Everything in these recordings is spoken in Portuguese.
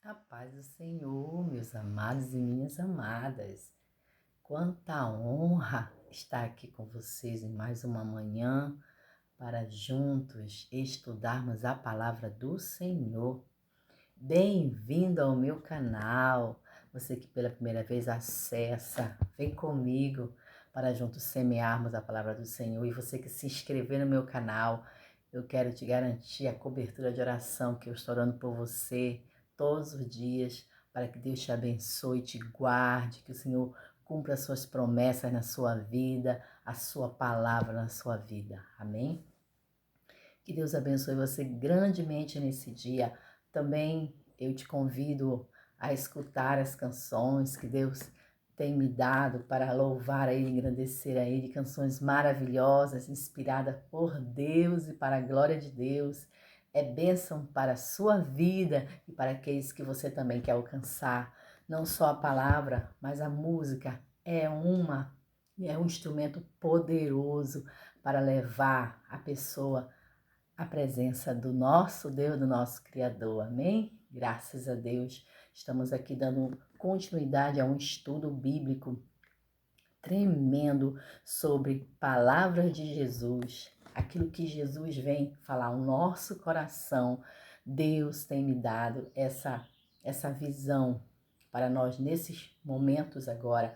A paz do Senhor, meus amados e minhas amadas. Quanta honra estar aqui com vocês em mais uma manhã para juntos estudarmos a palavra do Senhor. Bem-vindo ao meu canal. Você que pela primeira vez acessa, vem comigo para juntos semearmos a palavra do Senhor. E você que se inscreveu no meu canal, eu quero te garantir a cobertura de oração que eu estou orando por você todos os dias, para que Deus te abençoe, te guarde, que o Senhor cumpra as suas promessas na sua vida, a sua palavra na sua vida. Amém? Que Deus abençoe você grandemente nesse dia. Também eu te convido a escutar as canções que Deus tem me dado para louvar a Ele, engrandecer a Ele, canções maravilhosas, inspiradas por Deus e para a glória de Deus. É bênção para a sua vida e para aqueles que você também quer alcançar. Não só a palavra, mas a música é um instrumento poderoso para levar a pessoa a presença do nosso Deus, do nosso Criador. Amém? Graças a Deus. Estamos aqui dando continuidade a um estudo bíblico tremendo sobre palavras de Jesus, aquilo que Jesus vem falar ao nosso coração. Deus tem me dado essa visão para nós nesses momentos agora,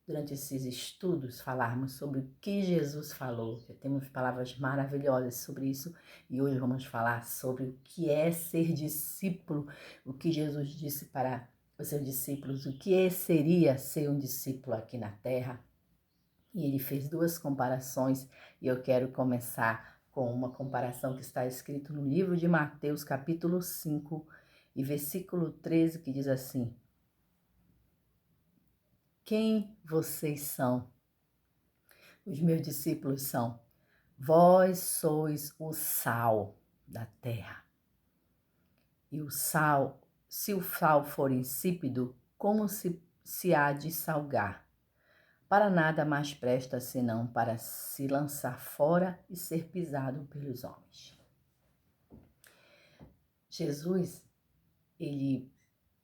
durante esses estudos, falarmos sobre o que Jesus falou. Já temos palavras maravilhosas sobre isso e hoje vamos falar sobre o que é ser discípulo, o que Jesus disse para os seus discípulos, o que seria ser um discípulo aqui na Terra. E ele fez duas comparações e eu quero começar com uma comparação que está escrito no livro de Mateus, capítulo 5 e versículo 13, que diz assim: quem vocês são? Os meus discípulos são: vós sois o sal da terra. E o sal, se o sal for insípido, como se há de salgar? Para nada mais presta senão para se lançar fora e ser pisado pelos homens. Jesus, ele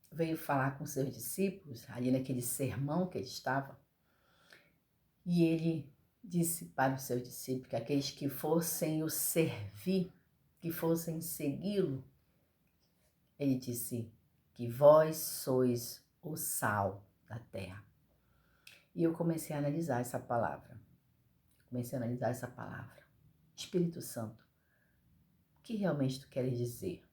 veio falar com seus discípulos, ali naquele sermão que ele estava, e ele disse para os seus discípulos que aqueles que fossem o servir, que fossem segui-lo, ele disse que vós sois o sal da terra. E eu comecei a analisar essa palavra. Espírito Santo, o que realmente tu queres dizer?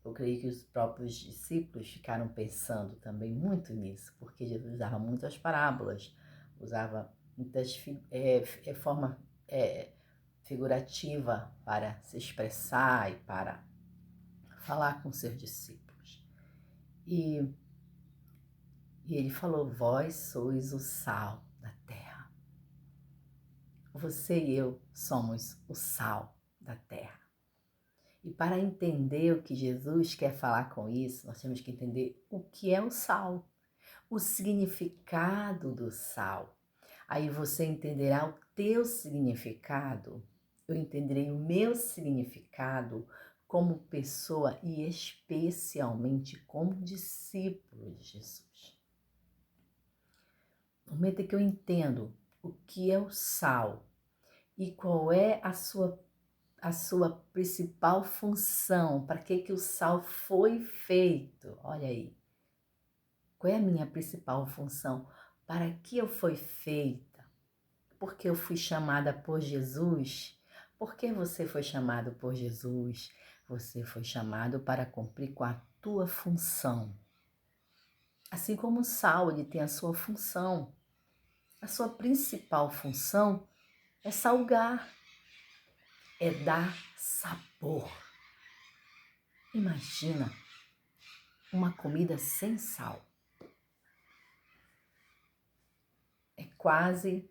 Eu creio que os próprios discípulos ficaram pensando também muito nisso, porque Jesus usava muitas parábolas, usava muitas forma figurativa para se expressar e para falar com seus discípulos. E ele falou: vós sois o sal da terra. Você e eu somos o sal da terra. E para entender o que Jesus quer falar com isso, nós temos que entender o que é o sal, o significado do sal. Aí você entenderá o teu significado, eu entenderei o meu significado como pessoa e especialmente como discípulo de Jesus. No momento em que eu entendo o que é o sal e qual é a sua principal função, para que o sal foi feito. Olha aí, qual é a minha principal função? Para que eu fui feita? Porque eu fui chamada por Jesus? Por que você foi chamado por Jesus? Você foi chamado para cumprir com a tua função. Assim como o sal, ele tem a sua função. A sua principal função é salgar, é dar sabor. Imagina uma comida sem sal. É quase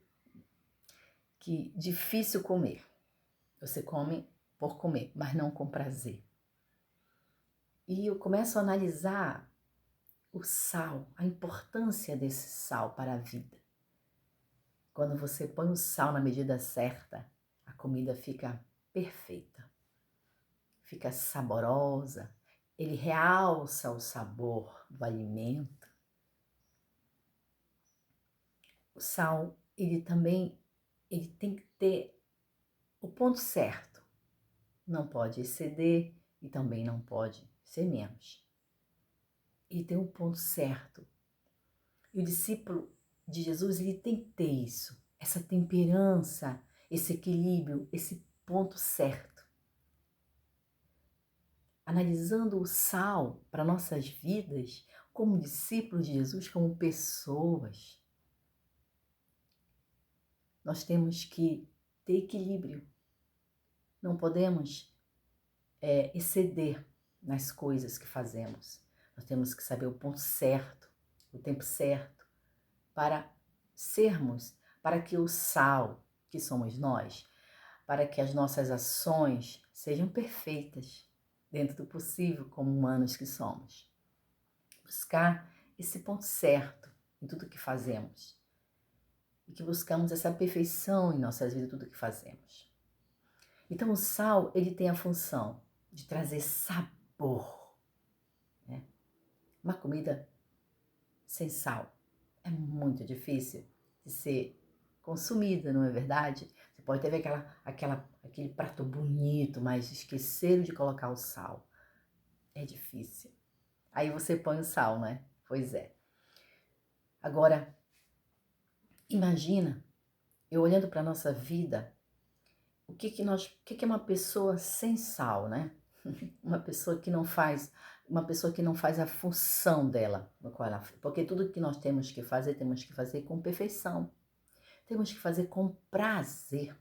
que difícil comer. Você come por comer, mas não com prazer. E eu começo a analisar o sal, a importância desse sal para a vida. Quando você põe o sal na medida certa, a comida fica perfeita. fica saborosa, ele realça o sabor do alimento. O sal, ele tem que ter o ponto certo. Não pode exceder e também não pode ser menos. Ele tem um ponto certo. E o discípulo de Jesus, ele tem que ter isso, essa temperança, esse equilíbrio, esse ponto certo. Analisando o sal para nossas vidas como discípulos de Jesus, como pessoas, nós temos que ter equilíbrio. Não podemos exceder nas coisas que fazemos. Nós temos que saber o ponto certo, o tempo certo, para sermos, para que o sal, que somos nós, para que as nossas ações sejam perfeitas, dentro do possível, como humanos que somos. Buscar esse ponto certo em tudo que fazemos. E que buscamos essa perfeição em nossas vidas, tudo que fazemos. Então o sal, ele tem a função de trazer sabor, né? Uma comida sem sal é muito difícil de ser consumida, não é verdade? Você pode ter aquele prato bonito, mas esqueceram de colocar o sal. É difícil. Aí você põe o sal, né? Pois é. Agora, imagina, eu olhando para a nossa vida, o que é uma pessoa sem sal, né? Uma pessoa que não faz a função dela, no qual ela, porque tudo que nós temos que fazer com perfeição. Temos que fazer com prazer.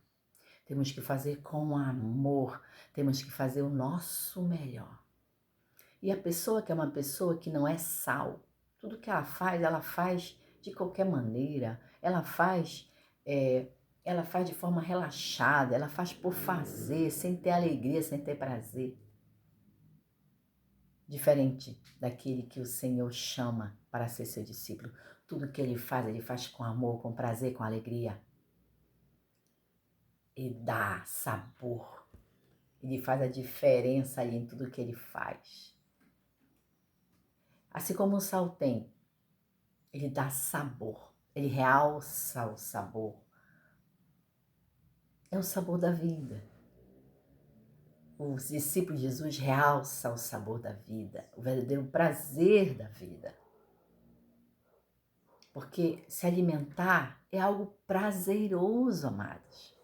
Temos que fazer com amor. Temos que fazer o nosso melhor. E a pessoa que é uma pessoa que não é sal, tudo que ela faz de qualquer maneira. Ela faz de forma relaxada, ela faz por fazer, sem ter alegria, sem ter prazer. Diferente daquele que o Senhor chama para ser seu discípulo. Tudo que ele faz com amor, com prazer, com alegria. E dá sabor. Ele faz a diferença ali em tudo que ele faz. Assim como o sal tem, ele dá sabor. Ele realça o sabor. É o sabor da vida. Os discípulos de Jesus realçam o sabor da vida, o verdadeiro prazer da vida. Porque se alimentar é algo prazeroso, amados.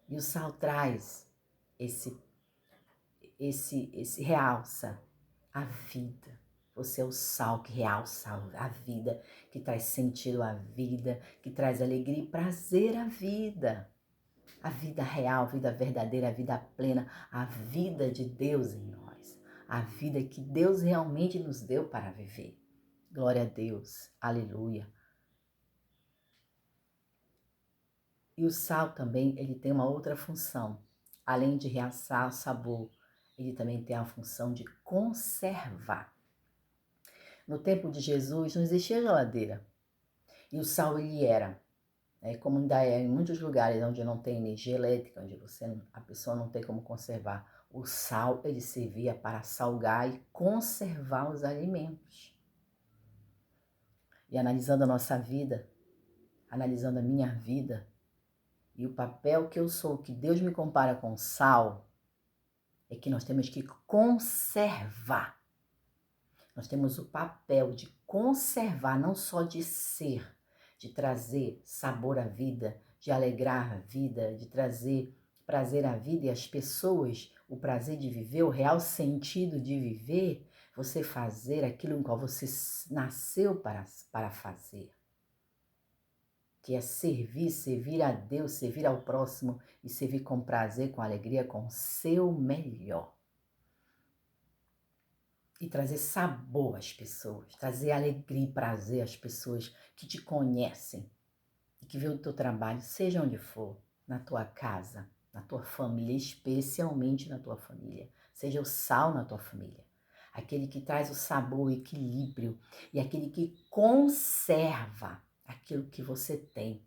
E o sal traz esse realça a vida. Você é o sal que realça a vida, que traz sentido à vida, que traz alegria e prazer à vida. A vida real, a vida verdadeira, a vida plena, a vida de Deus em nós. A vida que Deus realmente nos deu para viver. Glória a Deus. Aleluia. E o sal também, ele tem uma outra função. Além de realçar o sabor, ele também tem a função de conservar. No tempo de Jesus não existia geladeira. E o sal ele era, como ainda é em muitos lugares onde não tem energia elétrica, onde a pessoa não tem como conservar. O sal ele servia para salgar e conservar os alimentos. E analisando a nossa vida, analisando a minha vida, e o papel que eu sou, que Deus me compara com sal, é que nós temos que conservar. Nós temos o papel de conservar, não só de ser, de trazer sabor à vida, de alegrar a vida, de trazer prazer à vida e às pessoas, o prazer de viver, o real sentido de viver, você fazer aquilo em qual você nasceu para fazer. Que é servir a Deus, servir ao próximo e servir com prazer, com alegria, com o seu melhor. E trazer sabor às pessoas, trazer alegria e prazer às pessoas que te conhecem e que vêem o teu trabalho, seja onde for, na tua casa, na tua família, especialmente na tua família. Seja o sal na tua família. Aquele que traz o sabor, o equilíbrio e aquele que conserva aquilo que você tem.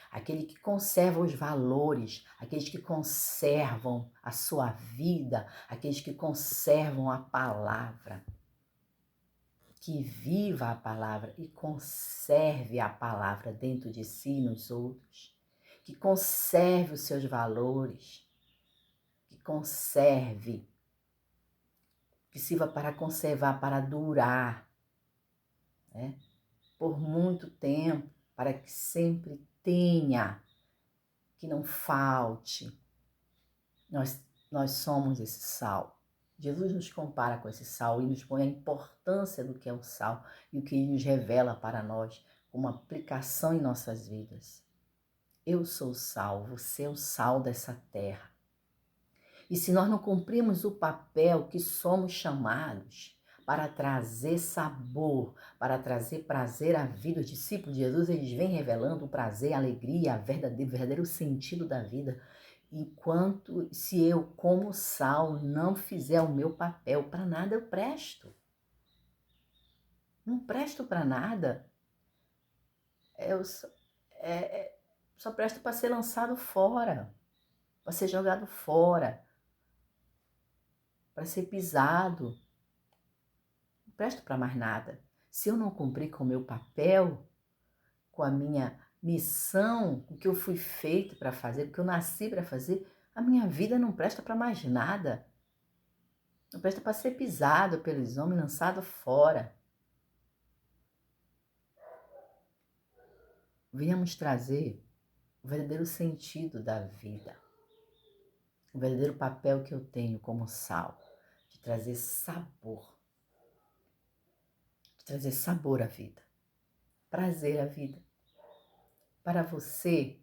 aquele que conserva os valores, aqueles que conservam a sua vida, aqueles que conservam a palavra. Que viva a palavra e conserve a palavra dentro de si e nos outros. Que conserve os seus valores, que conserve, que sirva para conservar, para durar, né? Por muito tempo, para que sempre tenha, que não falte. Nós somos esse sal. Jesus nos compara com esse sal e nos põe a importância do que é o sal e o que ele nos revela para nós como aplicação em nossas vidas. Eu sou o sal, você é o sal dessa terra. E se nós não cumprirmos o papel que somos chamados para trazer sabor, para trazer prazer à vida, os discípulos de Jesus, eles vêm revelando o prazer, a alegria, o verdadeiro sentido da vida. Enquanto, se eu, como sal, não fizer o meu papel, para nada eu presto. Não presto para nada. Eu só presto para ser lançado fora, para ser jogado fora, para ser pisado. Não presto para mais nada. Se eu não cumprir com o meu papel, com a minha missão, o que eu fui feito para fazer, o que eu nasci para fazer, a minha vida não presta para mais nada. Não presta para ser pisado pelos homens, lançado fora. Venhamos trazer o verdadeiro sentido da vida, o verdadeiro papel que eu tenho como sal, de trazer sabor à vida, prazer à vida. Para você,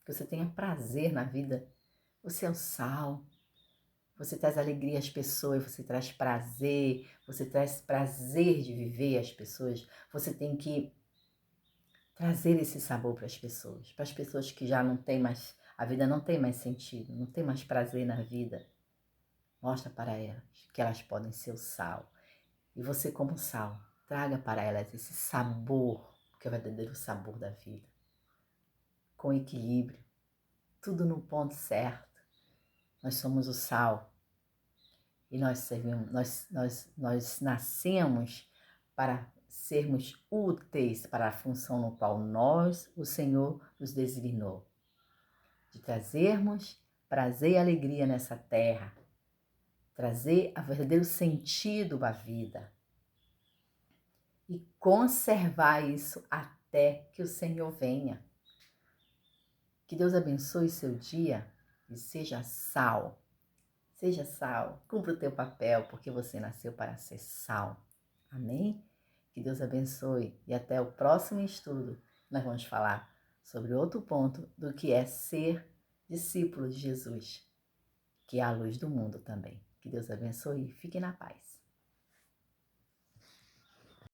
que você tenha prazer na vida, você é o sal, você traz alegria às pessoas, você traz prazer de viver às pessoas, você tem que trazer esse sabor para as pessoas que já não têm mais, a vida não tem mais sentido, não tem mais prazer na vida. Mostra para elas que elas podem ser o sal. E você, como sal, traga para elas esse sabor, que é o verdadeiro sabor da vida. Com equilíbrio, tudo no ponto certo. Nós somos o sal. E nós nascemos para sermos úteis para a função no qual o Senhor, nos designou. De trazermos prazer e alegria nessa terra. Trazer o verdadeiro sentido à vida. E conservar isso até que o Senhor venha. Que Deus abençoe seu dia e seja sal. Seja sal, cumpra o teu papel, porque você nasceu para ser sal. Amém? Que Deus abençoe e até o próximo estudo. Nós vamos falar sobre outro ponto do que é ser discípulo de Jesus, que é a luz do mundo também. Que Deus abençoe e fique na paz.